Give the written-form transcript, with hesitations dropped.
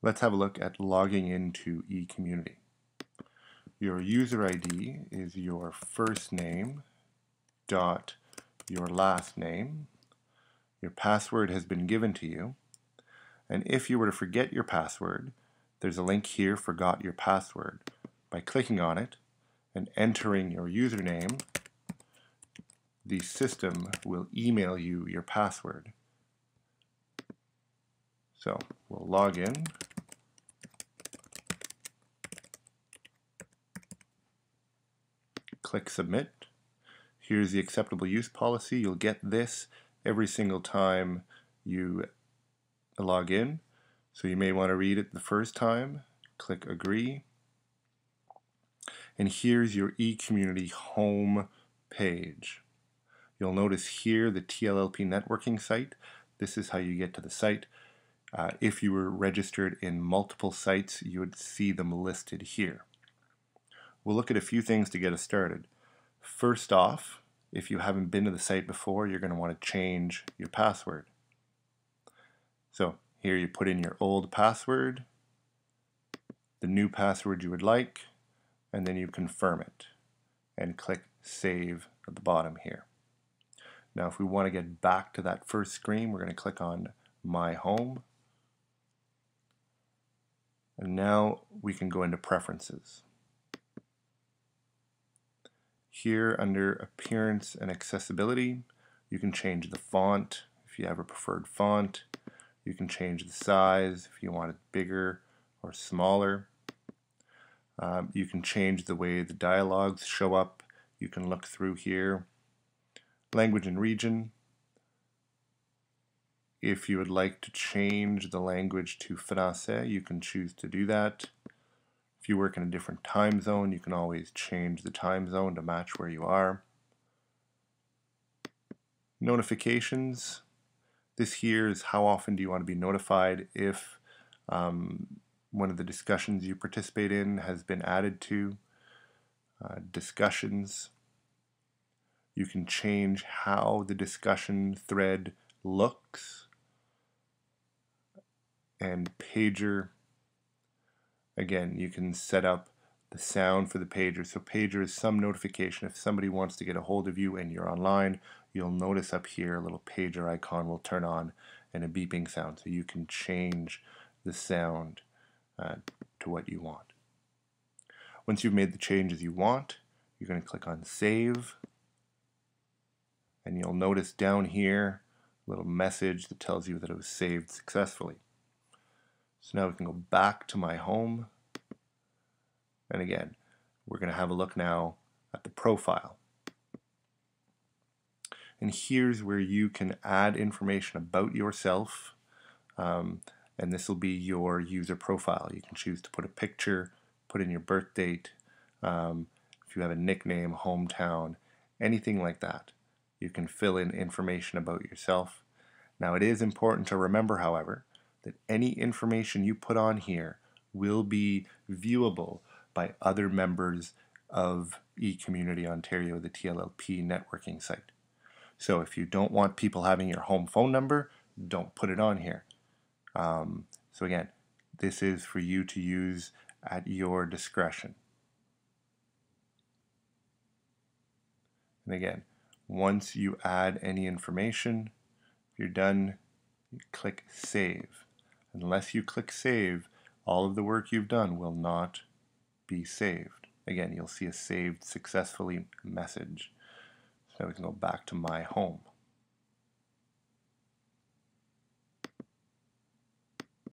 Let's have a look at logging into eCommunity. Your user ID is your first name dot your last name. Your password has been given to you. And if you were to forget your password, there's a link here, Forgot Your Password. By clicking on it and entering your username, the system will email you your password. So we'll log in. Click Submit. Here's the acceptable use policy. You'll get this every single time you log in. So you may want to read it the first time. Click Agree. And here's your eCommunity home page. You'll notice here the TLLP networking site. This is how you get to the site. If you were registered in multiple sites, you would see them listed here. We'll look at a few things to get us started. First off, if you haven't been to the site before, you're going to want to change your password. So here you put in your old password, the new password you would like, and then you confirm it and click Save at the bottom here. Now if we want to get back to that first screen, we're going to click on My Home. And now we can go into Preferences. Here under Appearance and Accessibility, you can change the font if you have a preferred font. You can change the size if you want it bigger or smaller. You can change the way the dialogues show up. You can look through here. Language and region. If you would like to change the language to Français, you can choose to do that. If you work in a different time zone, you can always change the time zone to match where you are. Notifications. This here is how often do you want to be notified if one of the discussions you participate in has been added to. Discussions. You can change how the discussion thread looks. And pager. Again, you can set up the sound for the pager. So pager is some notification. If somebody wants to get a hold of you and you're online, you'll notice up here a little pager icon will turn on and a beeping sound. So you can change the sound to what you want. Once you've made the changes you want, you're going to click on Save. And you'll notice down here a little message that tells you that it was saved successfully. So now we can go back to My Home. And again, we're going to have a look now at the profile. And here's where you can add information about yourself. And this will be your user profile. You can choose to put a picture, put in your birth date, if you have a nickname, hometown, anything like that. You can fill in information about yourself. Now it is important to remember, however, that any information you put on here will be viewable by other members of eCommunity Ontario, the TLLP networking site. So if you don't want people having your home phone number, don't put it on here. So again, this is for you to use at your discretion. And again, once you add any information, if you're done, you click Save. Unless you click Save, all of the work you've done will not be saved. Again, you'll see a saved successfully message. So we can go back to My Home.